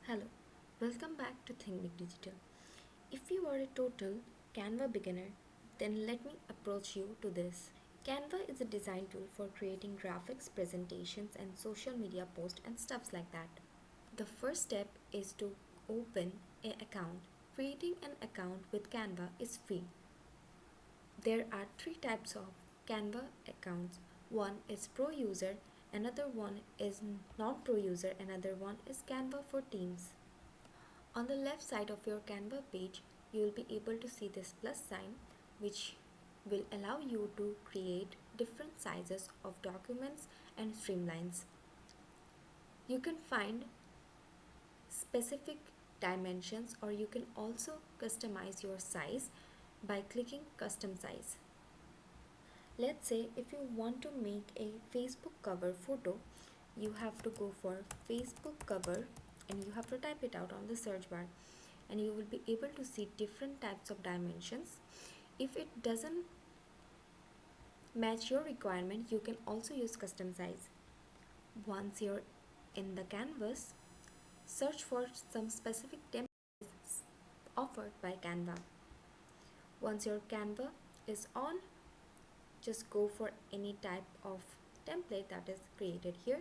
Hello, welcome back to Think Big Digital. If you are a total Canva beginner, then let me approach you to this. Canva is a design tool for creating graphics, presentations, and social media posts and stuffs like that. The first step is to open an account. Creating an account with Canva is free. There are three types of Canva accounts. One is pro user, another one is non pro user, another one is Canva for teams. On the left side of your Canva page, you will be able to see this plus sign, which will allow you to create different sizes of documents and streamlines. You can find specific dimensions, or you can also customize your size by clicking custom size. Let's say if you want to make a Facebook cover photo, you have to go for Facebook cover and you have to type it out on the search bar, and you will be able to see different types of dimensions. If it doesn't match your requirement, you can also use custom size. Once you're in the canvas, search for some specific templates offered by Canva. Once your Canva is on, just go for any type of template that is created here